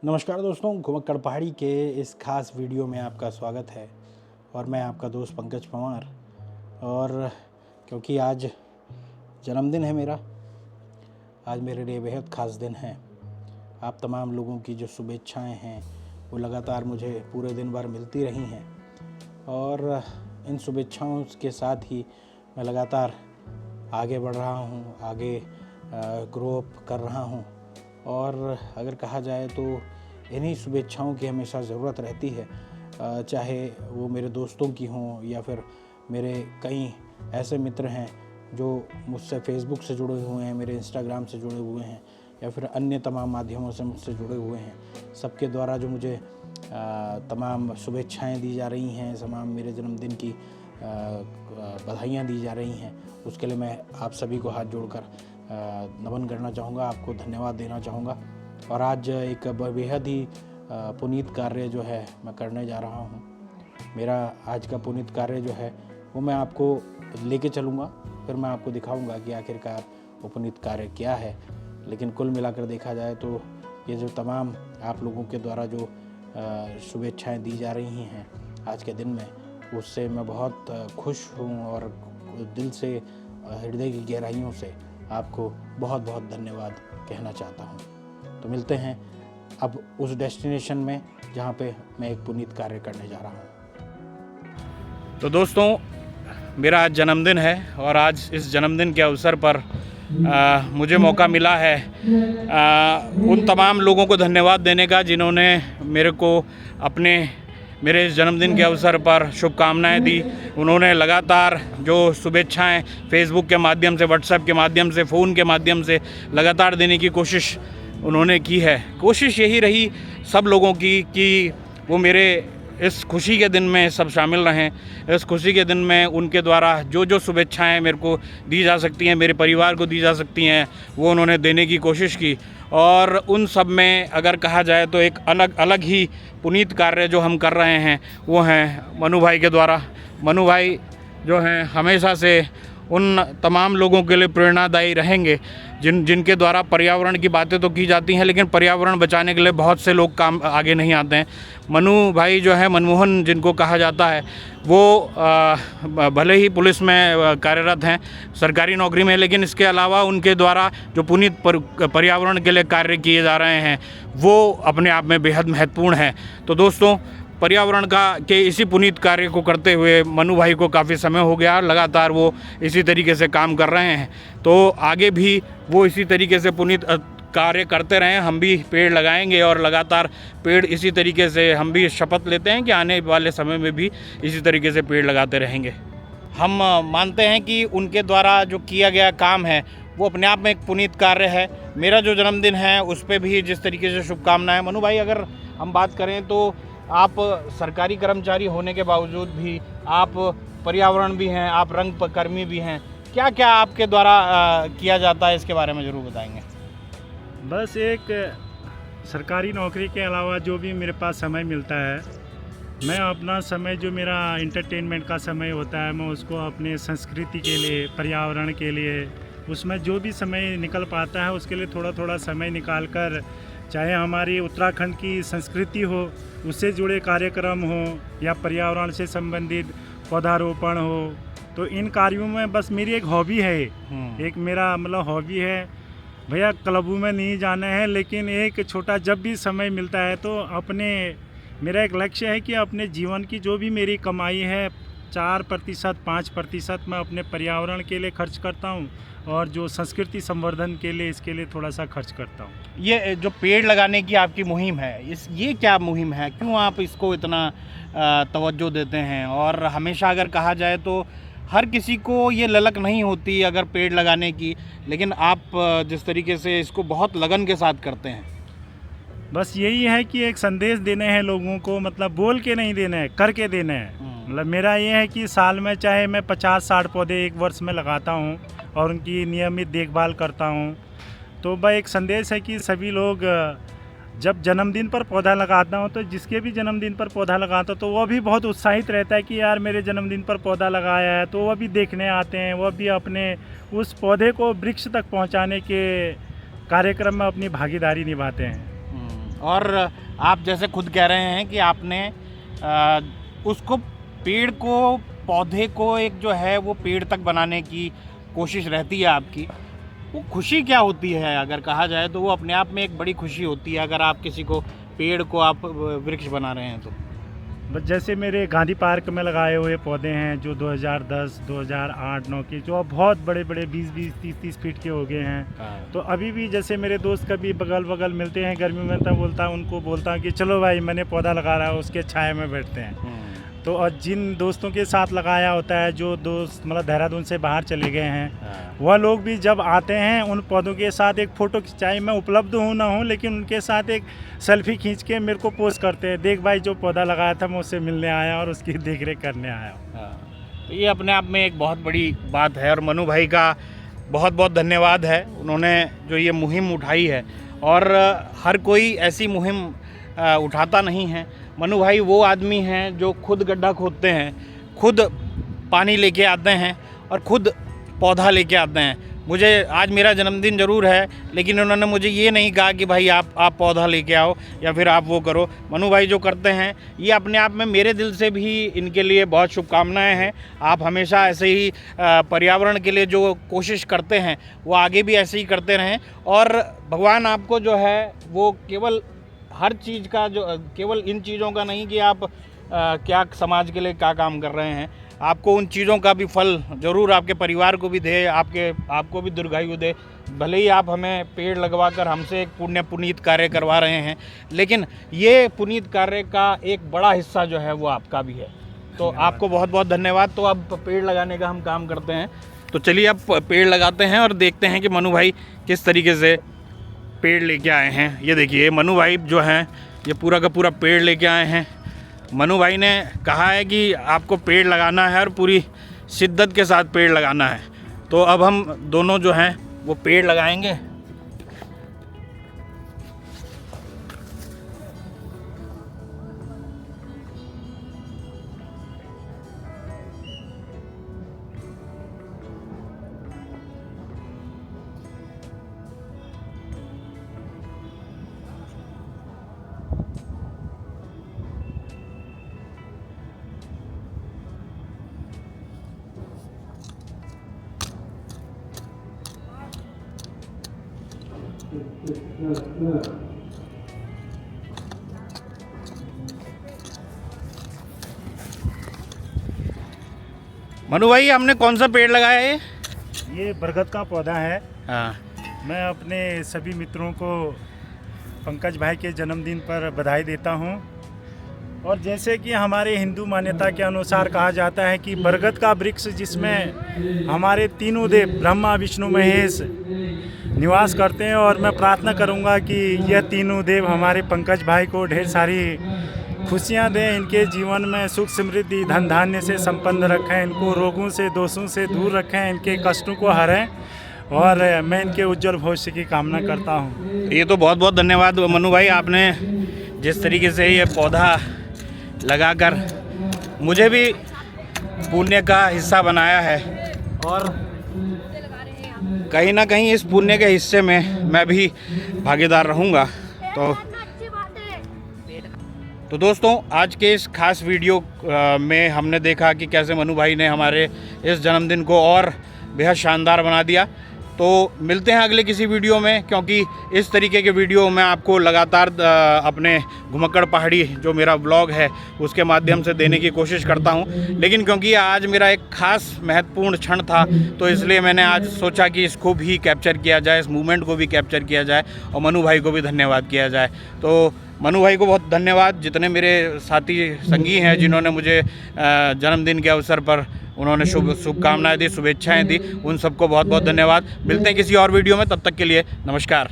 नमस्कार दोस्तों, घुमक्कड़ पहाड़ी के इस खास वीडियो में आपका स्वागत है। और मैं आपका दोस्त पंकज पंवार। और क्योंकि आज जन्मदिन है मेरा, आज मेरे लिए बेहद ख़ास दिन है। आप तमाम लोगों की जो शुभेच्छाएं हैं वो लगातार मुझे पूरे दिन भर मिलती रही हैं, और इन शुभेच्छाओं के साथ ही मैं लगातार आगे बढ़ रहा हूँ, आगे ग्रो अप कर रहा हूँ। और अगर कहा जाए तो इन्हीं शुभेच्छाओं की हमेशा ज़रूरत रहती है, चाहे वो मेरे दोस्तों की हों या फिर मेरे कई ऐसे मित्र हैं जो मुझसे फेसबुक से जुड़े हुए हैं, मेरे इंस्टाग्राम से जुड़े हुए हैं या फिर अन्य तमाम माध्यमों से मुझसे जुड़े हुए हैं। सबके द्वारा जो मुझे तमाम शुभेच्छाएं दी जा रही हैं, तमाम मेरे जन्मदिन की बधाइयाँ दी जा रही हैं, उसके लिए मैं आप सभी को हाथ जोड़कर नमन करना चाहूँगा, आपको धन्यवाद देना चाहूँगा। और आज एक बेहद ही पुनीत कार्य जो है मैं करने जा रहा हूँ। मेरा आज का पुनीत कार्य जो है वो मैं आपको लेके चलूँगा, फिर मैं आपको दिखाऊँगा कि आखिरकार वो पुनीत कार्य क्या है। लेकिन कुल मिलाकर देखा जाए तो ये जो तमाम आप लोगों के द्वारा जो शुभेच्छाएँ दी जा रही हैं आज के दिन में, उससे मैं बहुत खुश हूँ और दिल से, हृदय की गहराइयों से आपको बहुत बहुत धन्यवाद कहना चाहता हूँ। तो मिलते हैं अब उस डेस्टिनेशन में जहाँ पे मैं एक पुनीत कार्य करने जा रहा हूँ। तो दोस्तों, मेरा आज जन्मदिन है और आज इस जन्मदिन के अवसर पर मुझे मौका मिला है उन तमाम लोगों को धन्यवाद देने का जिन्होंने मेरे इस जन्मदिन के अवसर पर शुभकामनाएं दी। उन्होंने लगातार जो शुभेच्छाएं फेसबुक के माध्यम से, व्हाट्सएप के माध्यम से, फ़ोन के माध्यम से लगातार देने की कोशिश उन्होंने की है। कोशिश यही रही सब लोगों की कि वो मेरे इस खुशी के दिन में सब शामिल रहें। इस खुशी के दिन में उनके द्वारा जो जो शुभेच्छाएं मेरे को दी जा सकती हैं, मेरे परिवार को दी जा सकती हैं, वो उन्होंने देने की कोशिश की। और उन सब में अगर कहा जाए तो एक अलग ही पुनीत कार्य जो हम कर रहे हैं वो हैं मनु भाई के द्वारा। मनु भाई जो हैं हमेशा से उन तमाम लोगों के लिए प्रेरणादायी रहेंगे जिनके द्वारा पर्यावरण की बातें तो की जाती हैं, लेकिन पर्यावरण बचाने के लिए बहुत से लोग काम आगे नहीं आते हैं। मनु भाई जो है, मनमोहन जिनको कहा जाता है, वो भले ही पुलिस में कार्यरत हैं, सरकारी नौकरी में, लेकिन इसके अलावा उनके द्वारा जो पुनीत पर्यावरण के लिए कार्य किए जा रहे हैं वो अपने आप में बेहद महत्वपूर्ण है। तो दोस्तों, पर्यावरण के इसी पुनीत कार्य को करते हुए मनु भाई को काफ़ी समय हो गया, लगातार वो इसी तरीके से काम कर रहे हैं। तो आगे भी वो इसी तरीके से पुनीत कार्य करते रहें। हम भी पेड़ लगाएंगे और लगातार पेड़ इसी तरीके से, हम भी शपथ लेते हैं कि आने वाले समय में भी इसी तरीके से पेड़ लगाते रहेंगे। हम मानते हैं कि उनके द्वारा जो किया गया काम है वो अपने आप में एक पुनीत कार्य है। मेरा जो जन्मदिन है उस पर भी जिस तरीके से शुभकामनाएँ। मनु भाई, अगर हम बात करें तो आप सरकारी कर्मचारी होने के बावजूद भी आप पर्यावरण भी हैं, आप रंगकर्मी भी हैं। क्या क्या आपके द्वारा किया जाता है, इसके बारे में ज़रूर बताएंगे। बस एक सरकारी नौकरी के अलावा जो भी मेरे पास समय मिलता है, मैं अपना समय, जो मेरा इंटरटेनमेंट का समय होता है, मैं उसको अपने संस्कृति के लिए, पर्यावरण के लिए, उसमें जो भी समय निकल पाता है उसके लिए थोड़ा थोड़ा समय निकाल कर, चाहे हमारी उत्तराखंड की संस्कृति हो, उससे जुड़े कार्यक्रम हो या पर्यावरण से संबंधित पौधारोपण हो, तो इन कार्यों में बस मेरी एक हॉबी है। एक मेरा मतलब हॉबी है भैया, क्लबों में नहीं जाना है, लेकिन एक छोटा जब भी समय मिलता है तो मेरा एक लक्ष्य है कि अपने जीवन की जो भी मेरी कमाई है 4% 5% मैं अपने पर्यावरण के लिए खर्च करता हूँ, और जो संस्कृति संवर्धन के लिए, इसके लिए थोड़ा सा खर्च करता हूँ। ये जो पेड़ लगाने की आपकी मुहिम है, ये क्या मुहिम है? क्यों आप इसको इतना तवज्जो देते हैं? और हमेशा अगर कहा जाए तो हर किसी को ये ललक नहीं होती अगर पेड़ लगाने की, लेकिन आप जिस तरीके से इसको बहुत लगन के साथ करते हैं। बस यही है कि एक संदेश देने हैं लोगों को, मतलब बोल के नहीं देना है, करके देना है। मतलब मेरा ये है कि साल में चाहे मैं 50-60 पौधे एक वर्ष में लगाता हूँ और उनकी नियमित देखभाल करता हूँ। तो वह एक संदेश है कि सभी लोग जब जन्मदिन पर पौधा लगाता हूँ, तो जिसके भी जन्मदिन पर पौधा लगाता हूँ तो वह भी बहुत उत्साहित रहता है कि यार मेरे जन्मदिन पर पौधा लगाया है, तो वह भी देखने आते हैं, वह भी अपने उस पौधे को वृक्ष तक पहुँचाने के कार्यक्रम में अपनी भागीदारी निभाते हैं। और आप जैसे खुद कह रहे हैं कि आपने उसको पेड़ को, पौधे को एक जो है वो पेड़ तक बनाने की कोशिश रहती है आपकी। वो खुशी क्या होती है अगर कहा जाए तो वो अपने आप में एक बड़ी खुशी होती है अगर आप किसी को पेड़ को आप वृक्ष बना रहे हैं तो। बस जैसे मेरे गांधी पार्क में लगाए हुए पौधे हैं जो 2010, 2008, 9 के, जो अब बहुत बड़े बड़े 20-20, 30-30 फीट के हो गए हैं। तो अभी भी जैसे मेरे दोस्त कभी बगल मिलते हैं गर्मी में, तब उनको बोलता हूँ कि चलो भाई मैंने पौधा लगा रहा है, उसके छाया में बैठते हैं। तो और जिन दोस्तों के साथ लगाया होता है, जो दोस्त मतलब देहरादून से बाहर चले गए हैं, वह लोग भी जब आते हैं उन पौधों के साथ एक फ़ोटो खिंचाई, मैं उपलब्ध हूँ ना हूँ, लेकिन उनके साथ एक सेल्फी खींच के मेरे को पोस्ट करते हैं, देख भाई जो पौधा लगाया था मैं उससे मिलने आया और उसकी देख रेख करने आया। तो ये अपने आप में एक बहुत बड़ी बात है और मनु भाई का बहुत बहुत धन्यवाद है, उन्होंने जो ये मुहिम उठाई है। और हर कोई ऐसी मुहिम उठाता नहीं है। मनु भाई वो आदमी हैं जो खुद गड्ढा खोदते हैं, खुद पानी लेके आते हैं और खुद पौधा लेके आते हैं। मुझे आज मेरा जन्मदिन ज़रूर है, लेकिन उन्होंने मुझे ये नहीं कहा कि भाई आप पौधा लेके आओ या फिर आप वो करो। मनु भाई जो करते हैं ये अपने आप में मेरे दिल से भी इनके लिए बहुत शुभकामनाएं हैं। आप हमेशा ऐसे ही पर्यावरण के लिए जो कोशिश करते हैं वो आगे भी ऐसे ही करते रहें। और भगवान आपको जो है वो केवल हर चीज़ का, जो केवल इन चीज़ों का नहीं कि आप क्या समाज के लिए क्या काम कर रहे हैं, आपको उन चीज़ों का भी फल ज़रूर आपके परिवार को भी दे, आपको भी दीर्घायु दे। भले ही आप हमें पेड़ लगवा कर हमसे एक पुनीत कार्य करवा रहे हैं, लेकिन ये पुनीत कार्य का एक बड़ा हिस्सा जो है वो आपका भी है। तो आपको बहुत बहुत धन्यवाद। तो अब पेड़ लगाने का हम काम करते हैं, तो चलिए अब पेड़ लगाते हैं और देखते हैं कि मनु भाई किस तरीके से पेड़ लेके आए हैं। ये देखिए मनु भाई जो हैं ये पूरा का पूरा पेड़ लेके आए हैं। मनु भाई ने कहा है कि आपको पेड़ लगाना है और पूरी शिद्दत के साथ पेड़ लगाना है। तो अब हम दोनों जो हैं वो पेड़ लगाएंगे। मनु भाई हमने कौन सा पेड़ लगाया है? ये बरगद का पौधा है। हाँ। मैं अपने सभी मित्रों को पंकज भाई के जन्मदिन पर बधाई देता हूँ। और जैसे कि हमारे हिंदू मान्यता के अनुसार कहा जाता है कि बरगद का वृक्ष जिसमें हमारे तीनों देव ब्रह्मा विष्णु महेश निवास करते हैं, और मैं प्रार्थना करूंगा कि यह तीनों देव हमारे पंकज भाई को ढेर सारी खुशियां दें, इनके जीवन में सुख समृद्धि धन धान्य से संपन्न रखें, इनको रोगों से दोषों से दूर रखें, इनके कष्टों को हरें, और मैं इनके उज्जवल भविष्य की कामना करता हूं। ये तो बहुत बहुत धन्यवाद मनु भाई, आपने जिस तरीके से ये पौधा लगाकर मुझे भी पुण्य का हिस्सा बनाया है, और कहीं ना कहीं इस पुण्य के हिस्से में मैं भी भागीदार रहूँगा। तो दोस्तों आज के इस खास वीडियो में हमने देखा कि कैसे मनु भाई ने हमारे इस जन्मदिन को और बेहद शानदार बना दिया। तो मिलते हैं अगले किसी वीडियो में, क्योंकि इस तरीके के वीडियो मैं आपको लगातार अपने घुमक्कड़ पहाड़ी जो मेरा ब्लॉग है उसके माध्यम से देने की कोशिश करता हूं। लेकिन क्योंकि आज मेरा एक खास महत्वपूर्ण क्षण था, तो इसलिए मैंने आज सोचा कि इसको भी कैप्चर किया जाए, इस मूवमेंट को भी कैप्चर किया जाए और मनु भाई को भी धन्यवाद किया जाए। तो मनु भाई को बहुत धन्यवाद, जितने मेरे साथी संगी हैं जिन्होंने मुझे जन्मदिन के अवसर पर उन्होंने शुभकामनाएं दी, शुभेच्छाएं दी, उन सबको बहुत बहुत धन्यवाद। मिलते हैं किसी और वीडियो में, तब तक के लिए नमस्कार।